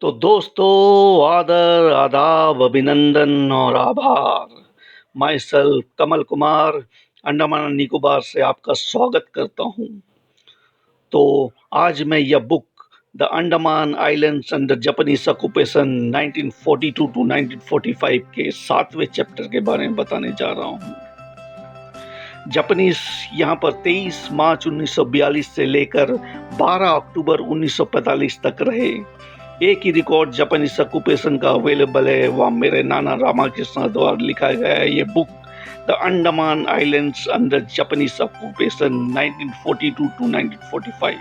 तो दोस्तों, आदर आदाब अभिनंदन और आभार। माई सेल्फ कमल कुमार अंडमान निकोबार से आपका स्वागत करता हूं। तो आज मैं यह book the Andaman islands under Japanese occupation 1942 to 1945 के 7वें चैप्टर के बारे में बताने जा रहा हूं। जापानीज यहाँ पर 23 मार्च 1942 से लेकर 12 अक्टूबर 1945 तक रहे। एक ही रिकॉर्ड जापानीज ऑक्यूपेशन का अवेलेबल है, वह मेरे नाना रामाकृष्ण द्वारा लिखा गया है। ये book the Andaman islands under Japanese occupation 1942 to 1945।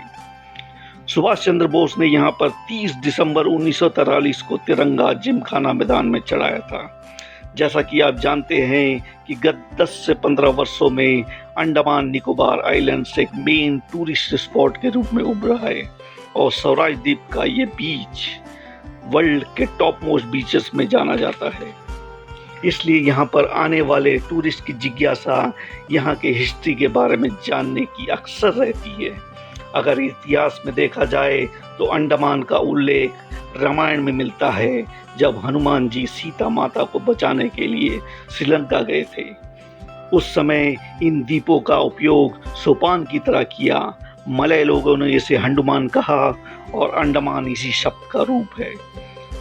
Subhash Chandra Bose ने यहाँ पर 30 दिसंबर 1943 को तिरंगा जिमखाना मैदान में चढ़ाया था। जैसा कि आप जानते हैं कि गत 10 से 15 वर्षों में अंडमान निकोबार आइलैंड्स एक मेन टूरिस्ट स्पॉट के रूप में उभरा है और स्वराज द्वीप का ये बीच वर्ल्ड के टॉप मोस्ट बीचेस में जाना जाता है। इसलिए यहाँ पर आने वाले टूरिस्ट की जिज्ञासा यहाँ के हिस्ट्री के बारे में जानने की अक्सर रहती है। अगर इतिहास में देखा जाए तो अंडमान का उल्लेख रामायण में मिलता है, जब हनुमान जी सीता माता को बचाने के लिए श्रीलंका गए थे। उस समय इन द्वीपों का उपयोग सोपान की तरह किया। मलय लोगों ने इसे हंडुमान कहा और अंडमान इसी शब्द का रूप है।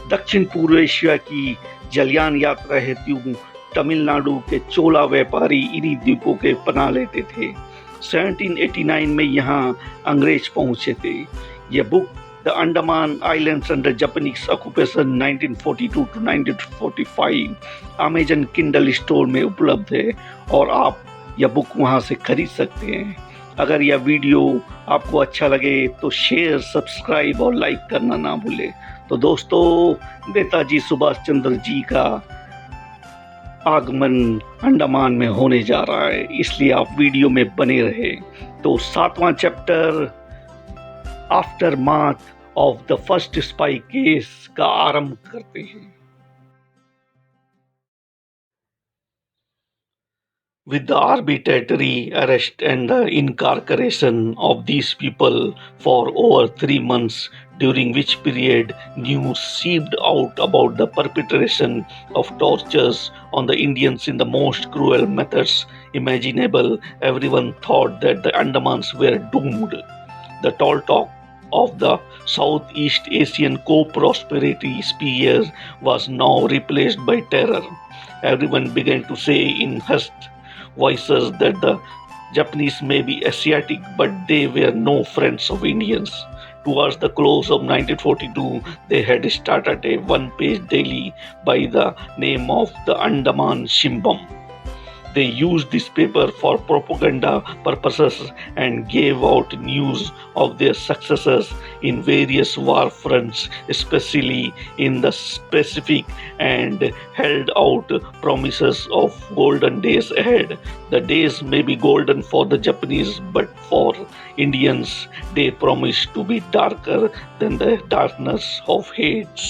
दक्षिण पूर्व एशिया की जलयान यात्रा हेतु तमिलनाडु के चोला व्यापारी इन्हीं द्वीपों के पनाह लेते थे। 1789 में यहाँ अंग्रेज पहुंचे थे। यह book the Andaman islands under Japanese occupation 1942 to 1945 Amazon Kindle store में उपलब्ध है और आप यह बुक वहां से खरीद सकते हैं। अगर यह वीडियो आपको अच्छा लगे तो शेयर, सब्सक्राइब और लाइक करना ना भूलें। तो दोस्तों, नेताजी सुभाष चंद्र जी का आगमन अंडमान में होने जा रहा है, इसलिए आप वीडियो में बने रहे। तो 7वां chapter aftermath of the first spy case का आरंभ करते हैं। With the arbitrary arrest and the incarceration of these people for over 3 months, during which period news seeped out about the perpetration of tortures on the Indians in the most cruel methods imaginable, everyone thought that the Andamans were doomed. The tall talk of the Southeast Asian co-prosperity sphere was now replaced by terror. Everyone began to say in hushed voices that the Japanese may be Asiatic, but they were no friends of Indians. Towards the close of 1942, they had started a one-page daily by the name of the Andaman Shimbam. They used this paper for propaganda purposes and gave out news of their successes in various war fronts, especially in the Pacific, and held out promises of golden days ahead. The days may be golden for the Japanese, but for Indians, they promise to be darker than the darkness of Hades.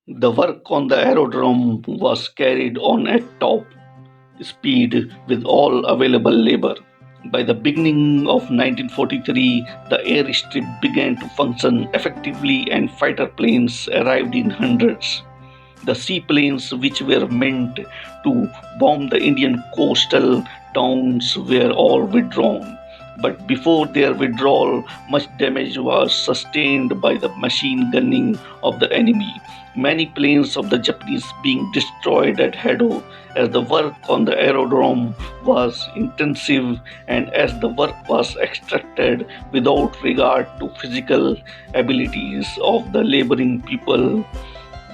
The work on the aerodrome was carried on at top speed with all available labor. By the beginning of 1943, the airstrip began to function effectively and fighter planes arrived in hundreds. The seaplanes, which were meant to bomb the Indian coastal towns, were all withdrawn. But before their withdrawal, much damage was sustained by the machine gunning of the enemy, many planes of the Japanese being destroyed at Hado, as the work on the aerodrome was intensive and as the work was extracted without regard to physical abilities of the laboring people.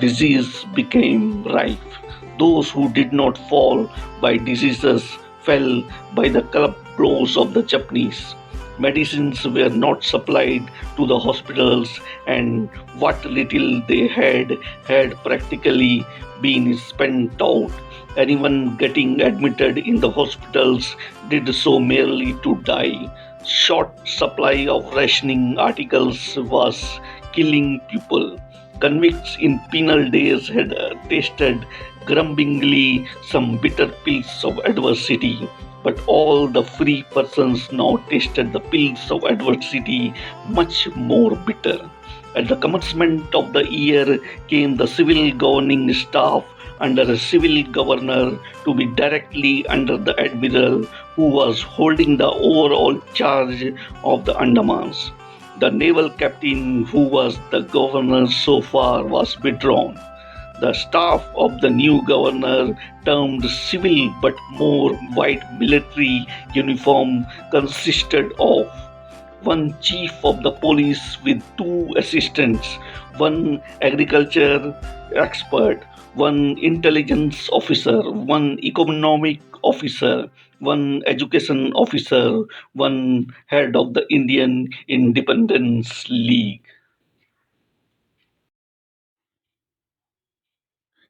Disease became rife. Those who did not fall by diseases fell by the club blows of the Japanese. Medicines were not supplied to the hospitals, and what little they had practically been spent out. Anyone getting admitted in the hospitals did so merely to die. Short supply of rationing articles was killing people. Convicts in penal days had tasted grumblingly some bitter pills of adversity. But all the free persons now tasted the pills of adversity much more bitter. At the commencement of the year came the civil governing staff under a civil governor to be directly under the admiral who was holding the overall charge of the Andamans. The naval captain who was the governor so far was withdrawn. The staff of the new governor, termed civil but more white military uniform, consisted of one chief of the police with two assistants, one agriculture expert, one intelligence officer, one economic officer, one education officer, one head of the Indian Independence League.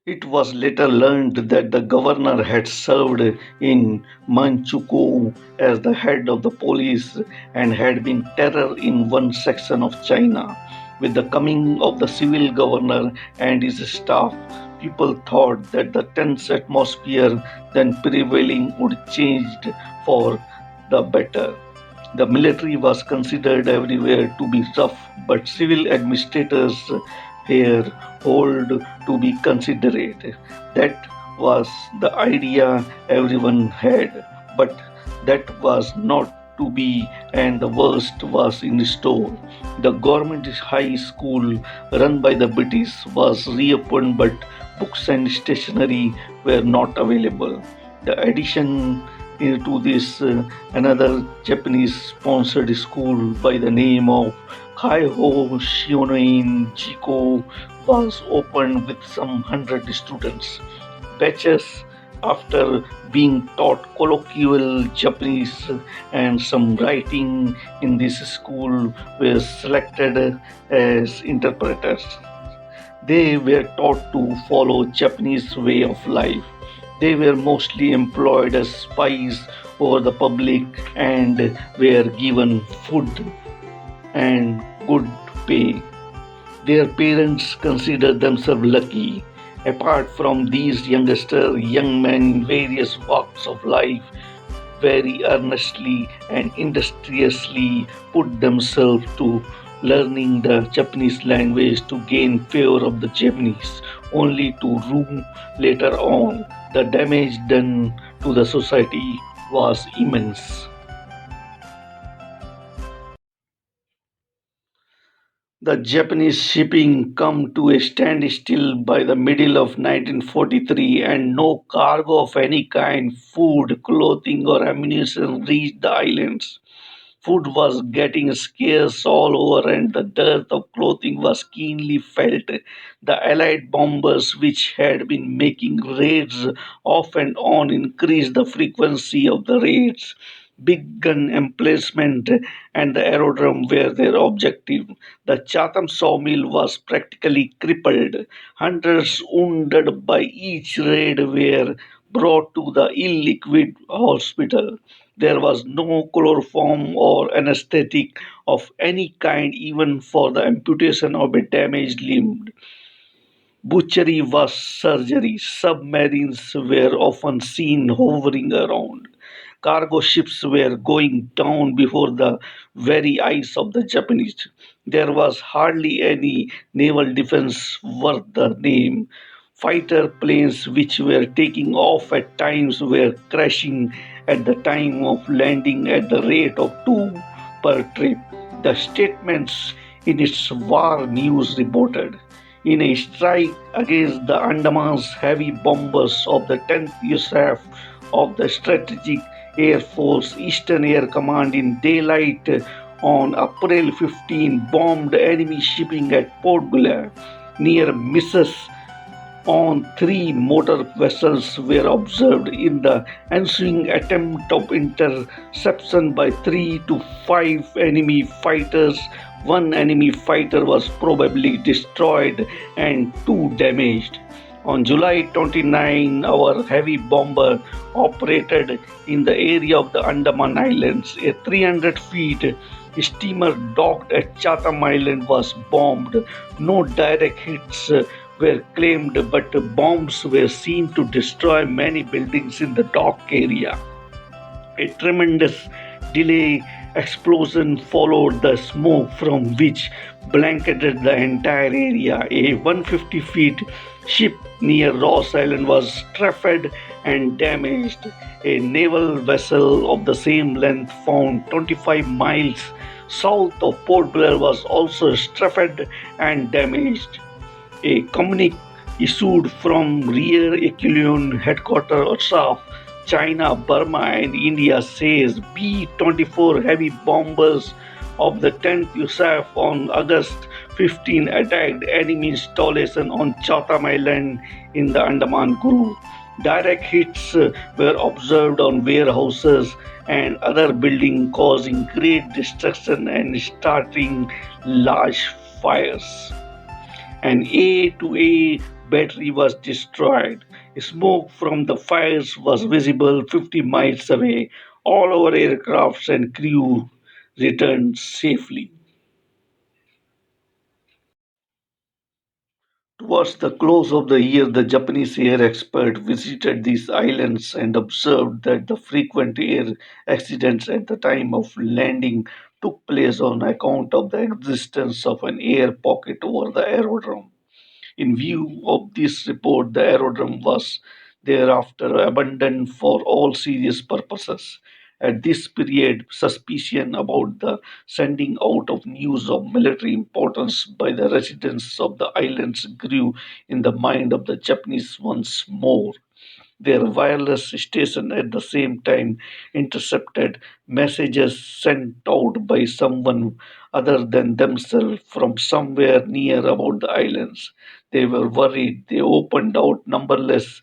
It was later learned that the governor had served in Manchukuo as the head of the police and had been terror in one section of China. With the coming of the civil governor and his staff, people thought that the tense atmosphere then prevailing would change for the better. The military was considered everywhere to be rough, but civil administrators here hold to be considerate. That was the idea everyone had, but that was not to be, and the worst was in store. The government high school run by the British was reopened, but books and stationery were not available. The addition to this another Japanese sponsored school by the name of Kaiho Shionoin Jiko was opened with some 100 students. Batches after being taught colloquial Japanese and some writing in this school were selected as interpreters. They were taught to follow Japanese way of life. They were mostly employed as spies over the public and were given food and good pay. Their parents considered themselves lucky. Apart from these young men in various walks of life very earnestly and industriously put themselves to learning the Japanese language to gain favor of the Japanese, only to ruin later on. The damage done to the society was immense. The Japanese shipping come to a standstill by the middle of 1943 and no cargo of any kind, food, clothing or ammunition reached the islands. Food was getting scarce all over, and the dearth of clothing was keenly felt. The Allied bombers, which had been making raids off and on, increased the frequency of the raids. Big gun emplacement and the aerodrome were their objective. The Chatham sawmill was practically crippled. Hundreds wounded by each raid were brought to the ill-equipped hospital. There was no chloroform or anesthetic of any kind, even for the amputation of a damaged limb. Butchery was surgery. Submarines were often seen hovering around. Cargo ships were going down before the very eyes of the Japanese. There was hardly any naval defense worth the name. Fighter planes which were taking off at times were crashing at the time of landing at the rate of two per trip. The statements in its war news reported. In a strike against the Andaman's heavy bombers of the 10th USAF of the Strategic Air Force Eastern Air Command in daylight on April 15 bombed enemy shipping at Port Blair near Misses on three motor vessels were observed. In the ensuing attempt of interception by 3 to 5 enemy fighters, one enemy fighter was probably destroyed and two damaged. On July 29, our heavy bomber operated in the area of the Andaman Islands. A 300 feet steamer docked at Chatham Island was bombed. No direct hits were claimed, but bombs were seen to destroy many buildings in the dock area. A tremendous delay explosion followed, the smoke from which blanketed the entire area. A 150 feet ship near Ross Island was strafed and damaged. A naval vessel of the same length found 25 miles south of Port Blair was also strafed and damaged. A communique issued from Rear Echelon headquarters of China, Burma, and India says B-24 heavy bombers of the 10th USAF on August 15 attacked enemy installation on Chatham Island in the Andaman Group. Direct hits were observed on warehouses and other buildings, causing great destruction and starting large fires. An A-to-A battery was destroyed. Smoke from the fires was visible 50 miles away. All our aircrafts and crew returned safely. Towards the close of the year, the Japanese air expert visited these islands and observed that the frequent air accidents at the time of landing took place on account of the existence of an air pocket over the aerodrome. In view of this report, the aerodrome was thereafter abandoned for all serious purposes. At this period, suspicion about the sending out of news of military importance by the residents of the islands grew in the mind of the Japanese once more. Their wireless station at the same time intercepted messages sent out by someone other than themselves from somewhere near about the islands. They were worried. They opened out numberless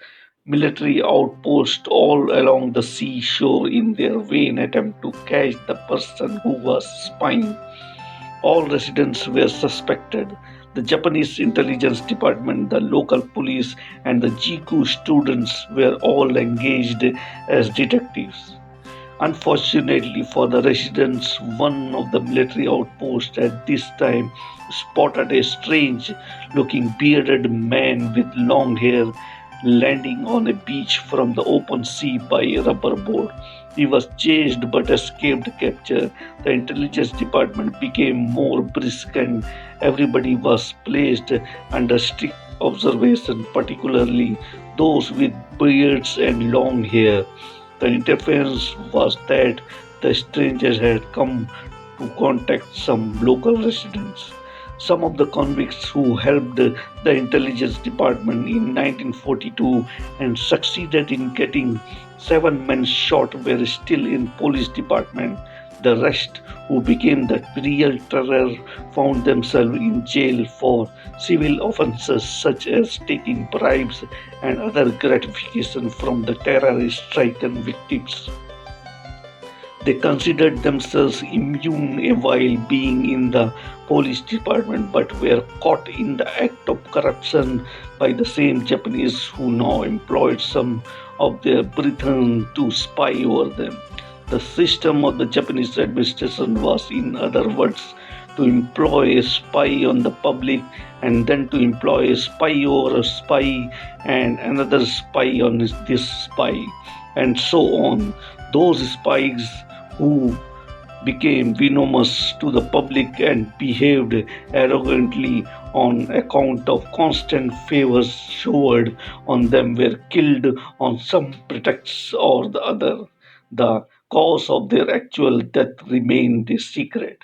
military outposts all along the seashore in their vain attempt to catch the person who was spying. All residents were suspected. The Japanese intelligence department, the local police, and the Jiku students were all engaged as detectives. Unfortunately for the residents, one of the military outposts at this time spotted a strange looking bearded man with long hair landing on a beach from the open sea by a rubber boat. He was chased but escaped capture. The intelligence department became more brisk and everybody was placed under strict observation, particularly those with beards and long hair. The interference was that the strangers had come to contact some local residents. Some of the convicts who helped the intelligence department in 1942 and succeeded in getting 7 men shot were still in police department. The rest, who became the real terror, found themselves in jail for civil offences such as taking bribes and other gratification from the terror-stricken victims. They considered themselves immune while being in the police department but were caught in the act of corruption by the same Japanese who now employed some of their brethren to spy over them. The system of the Japanese administration was, in other words, to employ a spy on the public and then to employ a spy over a spy and another spy on this spy and so on. Those spies who became venomous to the public and behaved arrogantly on account of constant favors showered on them were killed on some pretext or the other. The cause of their actual death remained a secret.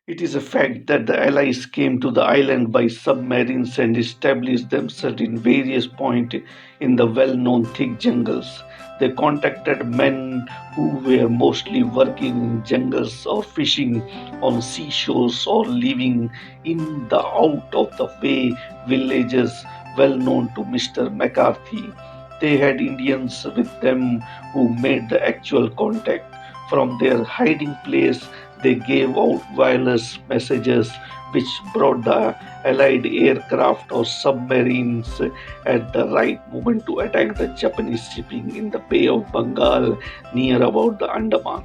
It is a fact that the Allies came to the island by submarines and established themselves in various points in the well known thick jungles. They contacted men who were mostly working in jungles or fishing on seashores or living in the out of the way villages well known to Mr. McCarthy. They had Indians with them who made the actual contact. From their hiding place, they gave out wireless messages which brought the Allied aircraft or submarines at the right moment to attack the Japanese shipping in the Bay of Bengal near about the Andaman.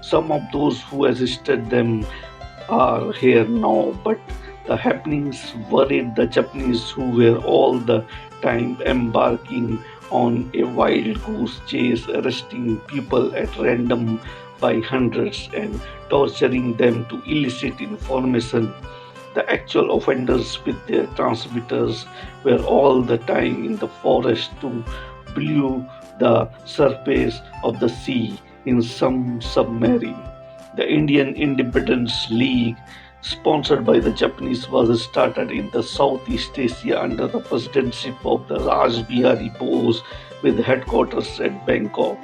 Some of those who assisted them are here now, but the happenings worried the Japanese who were all the time embarking on a wild goose chase, arresting people at random by hundreds and torturing them to elicit information. The actual offenders with their transmitters were all the time in the forest to below the surface of the sea in some submarine. The Indian Independence League, sponsored by the Japanese, was started in the Southeast Asia under the presidency of the Raj Bihari Bose with headquarters at Bangkok.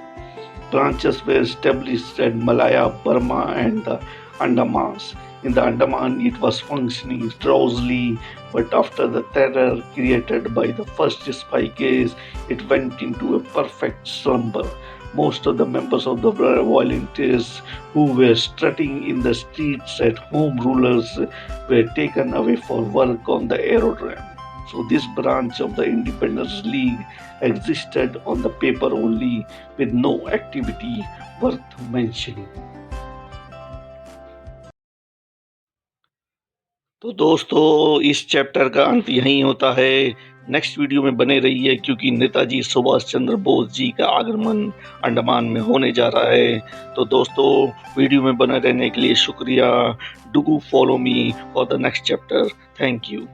Branches were established at Malaya, Burma, and the Andamans. In the Andaman, it was functioning drowsily, but after the terror created by the first spy case, it went into a perfect slumber. Most of the members of the volunteers who were strutting in the streets at home rulers were taken away for work on the aerodrome. So, this branch of the Independence League existed on the paper only with no activity worth mentioning. तो दोस्तों इस chapter का अंत यहीं होता है। Next video में बने रहिए क्योंकि नेताजी सुभाष चंद्र बोस जी का आगमन अंडमान में होने जा रहा है। तो दोस्तों वीडियो में बने रहने के लिए शुक्रिया। Do follow me for the next chapter. Thank you.